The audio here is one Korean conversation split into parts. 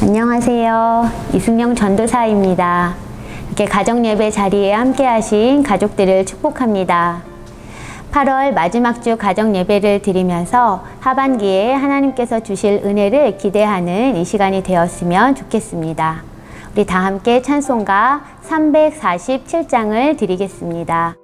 안녕하세요. 이승영 전도사입니다. 이렇게 가정예배 자리에 함께 하신 가족들을 축복합니다. 8월 마지막 주 가정예배를 드리면서 하반기에 하나님께서 주실 은혜를 기대하는 이 시간이 되었으면 좋겠습니다. 우리 다 함께 찬송가 347장을 드리겠습니다.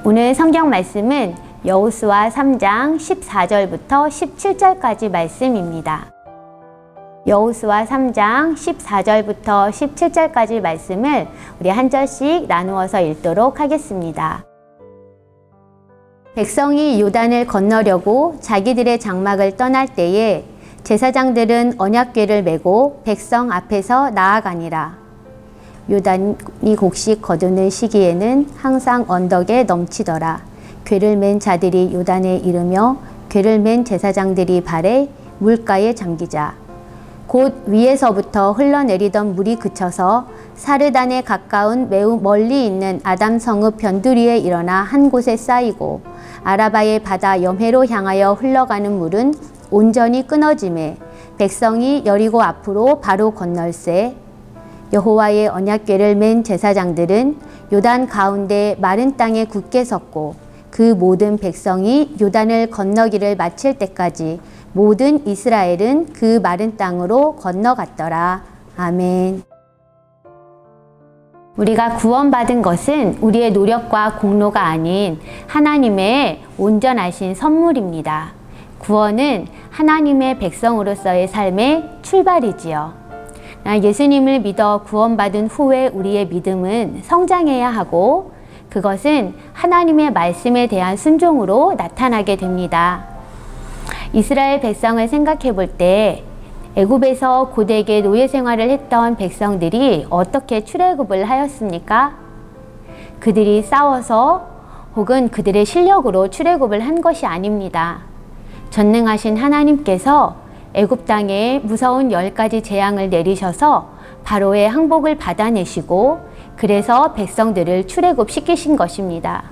오늘 성경 말씀은 여호수아 3장 14절부터 17절까지 말씀입니다. 여호수아 3장 14절부터 17절까지 말씀을 우리 한 절씩 나누어서 읽도록 하겠습니다. 백성이 요단을 건너려고 자기들의 장막을 떠날 때에 제사장들은 언약궤를 메고 백성 앞에서 나아가니라. 요단이 곡식 거두는 시기에는 항상 언덕에 넘치더라. 궤를 맨 자들이 요단에 이르며 궤를 맨 제사장들이 발에 물가에 잠기자. 곧 위에서부터 흘러내리던 물이 그쳐서 사르단에 가까운 매우 멀리 있는 아담 성읍 변두리에 일어나 한 곳에 쌓이고 아라바의 바다 염해로 향하여 흘러가는 물은 온전히 끊어지매 백성이 여리고 앞으로 바로 건널세. 여호와의 언약궤를 맨 제사장들은 요단 가운데 마른 땅에 굳게 섰고 그 모든 백성이 요단을 건너기를 마칠 때까지 모든 이스라엘은 그 마른 땅으로 건너갔더라. 아멘. 우리가 구원받은 것은 우리의 노력과 공로가 아닌 하나님의 온전하신 선물입니다. 구원은 하나님의 백성으로서의 삶의 출발이지요. 예수님을 믿어 구원받은 후에 우리의 믿음은 성장해야 하고 그것은 하나님의 말씀에 대한 순종으로 나타나게 됩니다. 이스라엘 백성을 생각해 볼 때 애굽에서 고되게 노예 생활을 했던 백성들이 어떻게 출애굽을 하였습니까? 그들이 싸워서 혹은 그들의 실력으로 출애굽을 한 것이 아닙니다. 전능하신 하나님께서 애굽 땅에 무서운 10가지 재앙을 내리셔서 바로의 항복을 받아내시고 그래서 백성들을 출애굽시키신 것입니다.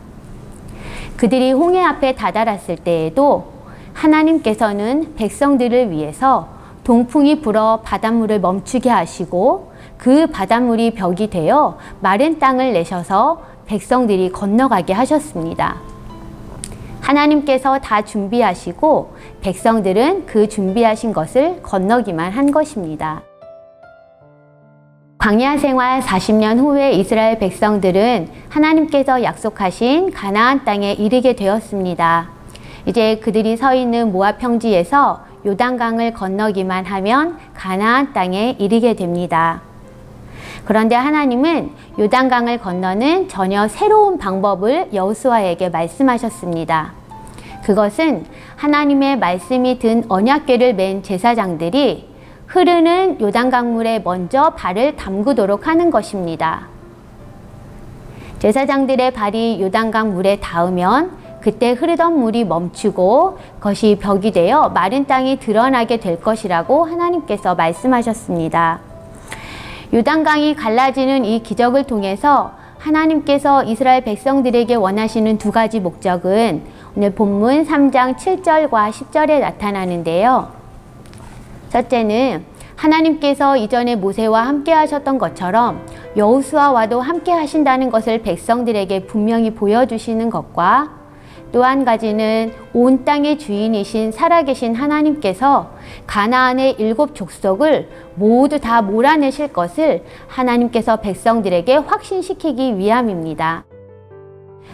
그들이 홍해 앞에 다다랐을 때에도 하나님께서는 백성들을 위해서 동풍이 불어 바닷물을 멈추게 하시고 그 바닷물이 벽이 되어 마른 땅을 내셔서 백성들이 건너가게 하셨습니다. 하나님께서 다 준비하시고 백성들은 그 준비하신 것을 건너기만 한 것입니다. 광야 생활 40년 후에 이스라엘 백성들은 하나님께서 약속하신 가나안 땅에 이르게 되었습니다. 이제 그들이 서 있는 모압 평지에서 요단강을 건너기만 하면 가나안 땅에 이르게 됩니다. 그런데 하나님은 요단강을 건너는 전혀 새로운 방법을 여호수아에게 말씀하셨습니다. 그것은 하나님의 말씀이 든 언약궤를 맨 제사장들이 흐르는 요단강물에 먼저 발을 담그도록 하는 것입니다. 제사장들의 발이 요단강 물에 닿으면 그때 흐르던 물이 멈추고 그것이 벽이 되어 마른 땅이 드러나게 될 것이라고 하나님께서 말씀하셨습니다. 요단강이 갈라지는 이 기적을 통해서 하나님께서 이스라엘 백성들에게 원하시는 두 가지 목적은 오늘 본문 3장 7절과 10절에 나타나는데요. 첫째는 하나님께서 이전에 모세와 함께 하셨던 것처럼 여호수아와도 함께 하신다는 것을 백성들에게 분명히 보여주시는 것과 또 한 가지는 온 땅의 주인이신 살아계신 하나님께서 가나안의 7 족속을 모두 다 몰아내실 것을 하나님께서 백성들에게 확신시키기 위함입니다.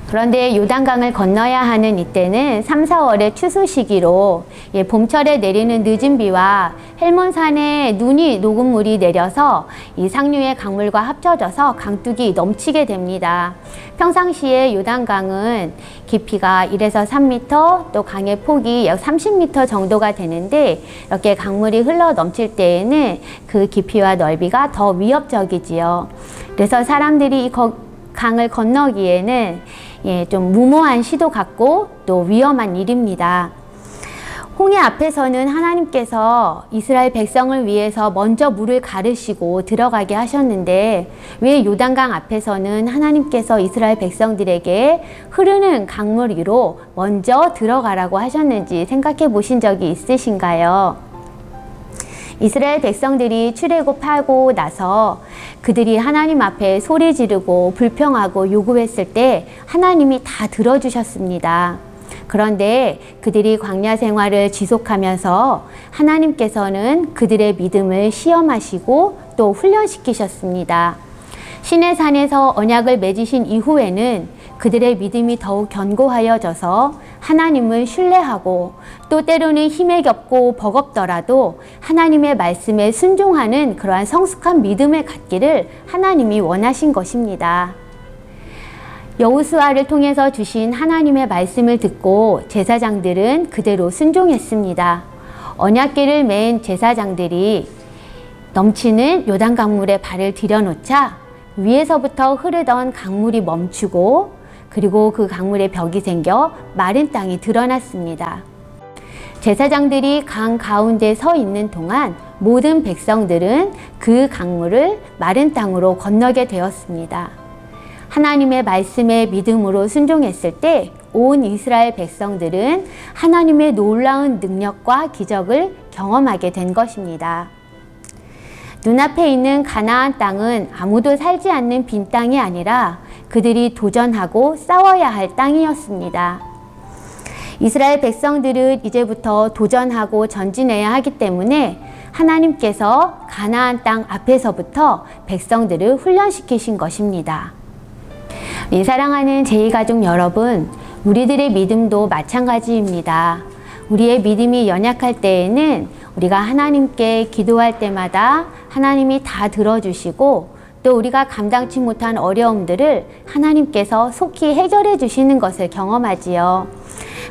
그런데 요단강을 건너야 하는 이때는 3, 4월의 추수 시기로 봄철에 내리는 늦은 비와 헬몬산에 눈이 녹은 물이 내려서 이 상류의 강물과 합쳐져서 강둑이 넘치게 됩니다. 평상시에 요단강은 깊이가 1에서 3m, 또 강의 폭이 약 30m 정도가 되는데 이렇게 강물이 흘러 넘칠 때에는 그 깊이와 넓이가 더 위협적이지요. 그래서 사람들이 이 강을 건너기에는 좀 무모한 시도 같고 또 위험한 일입니다. 홍해 앞에서는 하나님께서 이스라엘 백성을 위해서 먼저 물을 가르시고 들어가게 하셨는데 왜 요단강 앞에서는 하나님께서 이스라엘 백성들에게 흐르는 강물 위로 먼저 들어가라고 하셨는지 생각해 보신 적이 있으신가요? 이스라엘 백성들이 출애굽하고 나서 그들이 하나님 앞에 소리 지르고 불평하고 요구했을 때 하나님이 다 들어주셨습니다. 그런데 그들이 광야 생활을 지속하면서 하나님께서는 그들의 믿음을 시험하시고 또 훈련시키셨습니다. 시내산에서 언약을 맺으신 이후에는 그들의 믿음이 더욱 견고하여져서 하나님을 신뢰하고 또 때로는 힘에 겹고 버겁더라도 하나님의 말씀에 순종하는 그러한 성숙한 믿음을 갖기를 하나님이 원하신 것입니다. 여호수아를 통해서 주신 하나님의 말씀을 듣고 제사장들은 그대로 순종했습니다. 언약궤를 맨 제사장들이 넘치는 요단 강물에 발을 들여놓자 위에서부터 흐르던 강물이 멈추고 그리고 그 강물에 벽이 생겨 마른 땅이 드러났습니다. 제사장들이 강 가운데 서 있는 동안 모든 백성들은 그 강물을 마른 땅으로 건너게 되었습니다. 하나님의 말씀에 믿음으로 순종했을 때 온 이스라엘 백성들은 하나님의 놀라운 능력과 기적을 경험하게 된 것입니다. 눈앞에 있는 가나안 땅은 아무도 살지 않는 빈 땅이 아니라 그들이 도전하고 싸워야 할 땅이었습니다. 이스라엘 백성들은 이제부터 도전하고 전진해야 하기 때문에 하나님께서 가나안 땅 앞에서부터 백성들을 훈련시키신 것입니다. 사랑하는 제2가족 여러분, 우리들의 믿음도 마찬가지입니다. 우리의 믿음이 연약할 때에는 우리가 하나님께 기도할 때마다 하나님이 다 들어주시고 또 우리가 감당치 못한 어려움들을 하나님께서 속히 해결해 주시는 것을 경험하지요.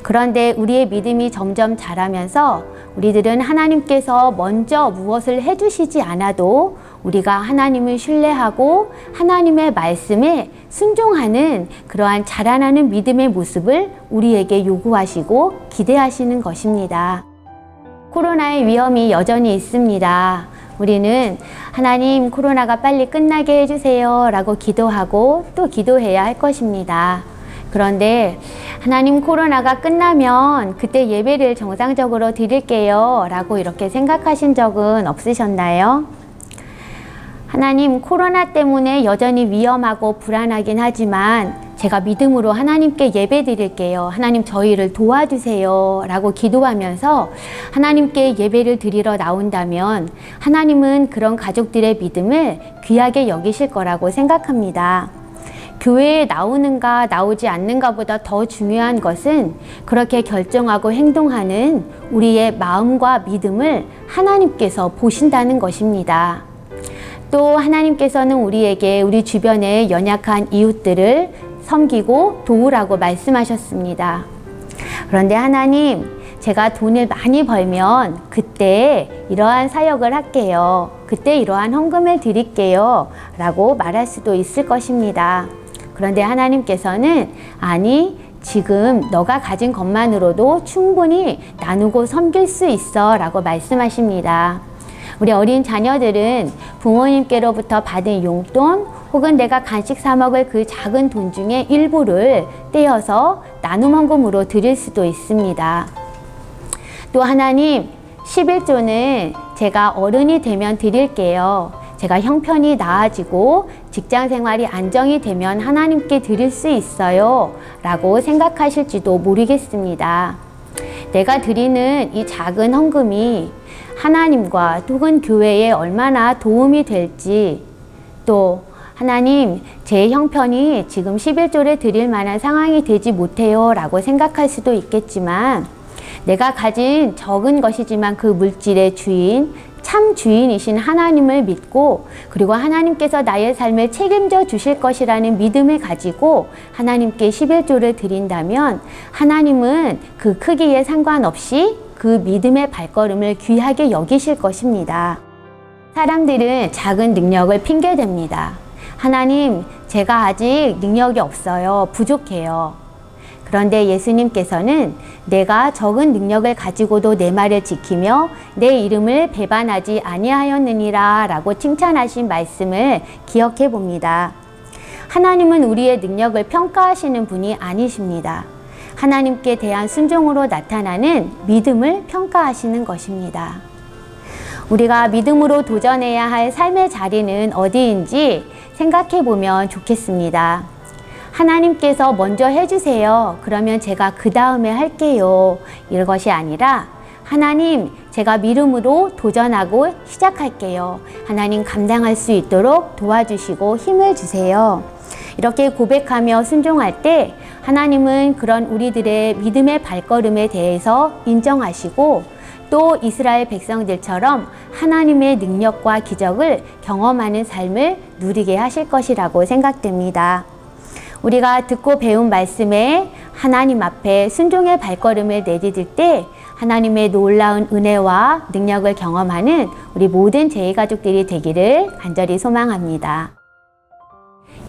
그런데 우리의 믿음이 점점 자라면서 우리들은 하나님께서 먼저 무엇을 해주시지 않아도 우리가 하나님을 신뢰하고 하나님의 말씀에 순종하는 그러한 자라나는 믿음의 모습을 우리에게 요구하시고 기대하시는 것입니다. 코로나의 위험이 여전히 있습니다. 우리는 하나님 코로나가 빨리 끝나게 해주세요 라고 기도하고 또 기도해야 할 것입니다. 그런데 하나님 코로나가 끝나면 그때 예배를 정상적으로 드릴게요 라고 이렇게 생각하신 적은 없으셨나요? 하나님 코로나 때문에 여전히 위험하고 불안하긴 하지만 제가 믿음으로 하나님께 예배 드릴게요. 하나님 저희를 도와주세요 라고 기도하면서 하나님께 예배를 드리러 나온다면 하나님은 그런 가족들의 믿음을 귀하게 여기실 거라고 생각합니다. 교회에 나오는가 나오지 않는가보다 더 중요한 것은 그렇게 결정하고 행동하는 우리의 마음과 믿음을 하나님께서 보신다는 것입니다. 또 하나님께서는 우리에게 우리 주변에 연약한 이웃들을 섬기고 도우라고 말씀하셨습니다. 그런데 하나님, 제가 돈을 많이 벌면 그때 이러한 사역을 할게요. 그때 이러한 헌금을 드릴게요. 라고 말할 수도 있을 것입니다. 그런데 하나님께서는 아니, 지금 너가 가진 것만으로도 충분히 나누고 섬길 수 있어 라고 말씀하십니다. 우리 어린 자녀들은 부모님께로부터 받은 용돈 혹은 내가 간식 사 먹을 그 작은 돈 중에 일부를 떼어서 나눔 헌금으로 드릴 수도 있습니다. 또 하나님, 11조는 제가 어른이 되면 드릴게요. 제가 형편이 나아지고 직장 생활이 안정이 되면 하나님께 드릴 수 있어요 라고 생각하실지도 모르겠습니다. 내가 드리는 이 작은 헌금이 하나님과 혹은 교회에 얼마나 도움이 될지, 또 하나님, 제 형편이 지금 11조를 드릴 만한 상황이 되지 못해요 라고 생각할 수도 있겠지만, 내가 가진 적은 것이지만 그 물질의 주인, 참 주인이신 하나님을 믿고, 그리고 하나님께서 나의 삶을 책임져 주실 것이라는 믿음을 가지고 하나님께 11조를 드린다면 하나님은 그 크기에 상관없이 그 믿음의 발걸음을 귀하게 여기실 것입니다. 사람들은 작은 능력을 핑계댑니다. 하나님, 제가 아직 능력이 없어요. 부족해요. 그런데 예수님께서는 내가 적은 능력을 가지고도 내 말을 지키며 내 이름을 배반하지 아니하였느니라 라고 칭찬하신 말씀을 기억해 봅니다. 하나님은 우리의 능력을 평가하시는 분이 아니십니다. 하나님께 대한 순종으로 나타나는 믿음을 평가하시는 것입니다. 우리가 믿음으로 도전해야 할 삶의 자리는 어디인지 생각해 보면 좋겠습니다. 하나님께서 먼저 해주세요. 그러면 제가 그 다음에 할게요. 이런 것이 아니라 하나님, 제가 믿음으로 도전하고 시작할게요. 하나님 감당할 수 있도록 도와주시고 힘을 주세요. 이렇게 고백하며 순종할 때 하나님은 그런 우리들의 믿음의 발걸음에 대해서 인정하시고 또 이스라엘 백성들처럼 하나님의 능력과 기적을 경험하는 삶을 누리게 하실 것이라고 생각됩니다. 우리가 듣고 배운 말씀에 하나님 앞에 순종의 발걸음을 내디딜 때 하나님의 놀라운 은혜와 능력을 경험하는 우리 모든 제일가족들이 되기를 간절히 소망합니다.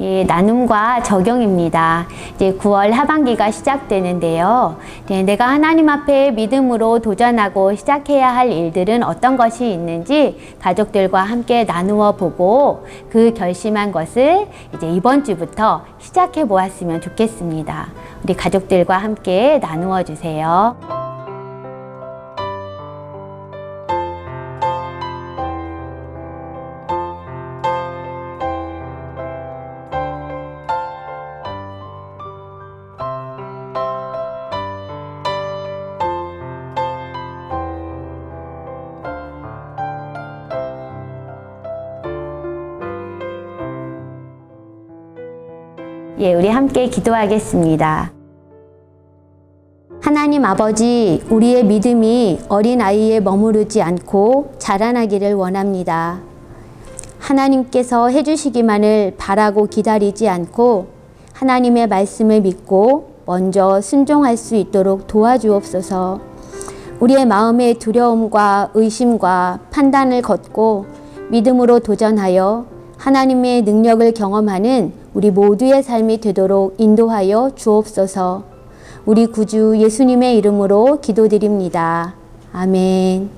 예, 나눔과 적용입니다. 이제 9월 하반기가 시작되는데요. 내가 하나님 앞에 믿음으로 도전하고 시작해야 할 일들은 어떤 것이 있는지 가족들과 함께 나누어 보고 그 결심한 것을 이제 이번 주부터 시작해 보았으면 좋겠습니다. 우리 가족들과 함께 나누어 주세요. 예, 우리 함께 기도하겠습니다. 하나님 아버지, 우리의 믿음이 어린아이에 머무르지 않고 자라나기를 원합니다. 하나님께서 해주시기만을 바라고 기다리지 않고 하나님의 말씀을 믿고 먼저 순종할 수 있도록 도와주옵소서. 우리의 마음의 두려움과 의심과 판단을 걷고 믿음으로 도전하여 하나님의 능력을 경험하는 우리 모두의 삶이 되도록 인도하여 주옵소서. 우리 구주 예수님의 이름으로 기도드립니다. 아멘.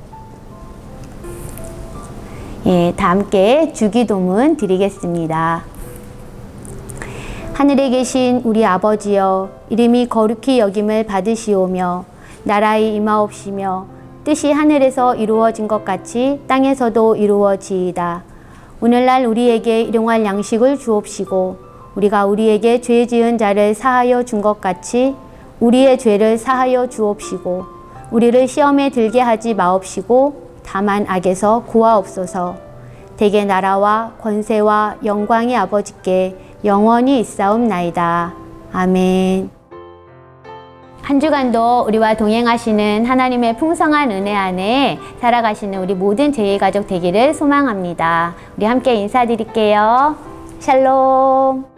예, 다 함께 주기도문 드리겠습니다. 하늘에 계신 우리 아버지여, 이름이 거룩히 여김을 받으시오며 나라의 임하옵시며 뜻이 하늘에서 이루어진 것 같이 땅에서도 이루어지이다. 오늘날 우리에게 일용할 양식을 주옵시고 우리가 우리에게 죄 지은 자를 사하여 준 것 같이 우리의 죄를 사하여 주옵시고 우리를 시험에 들게 하지 마옵시고 다만 악에서 구하옵소서. 대개 나라와 권세와 영광이 아버지께 영원히 있사옵나이다. 아멘. 한 주간도 우리와 동행하시는 하나님의 풍성한 은혜 안에 살아가시는 우리 모든 제일가족 되기를 소망합니다. 우리 함께 인사드릴게요. 샬롬.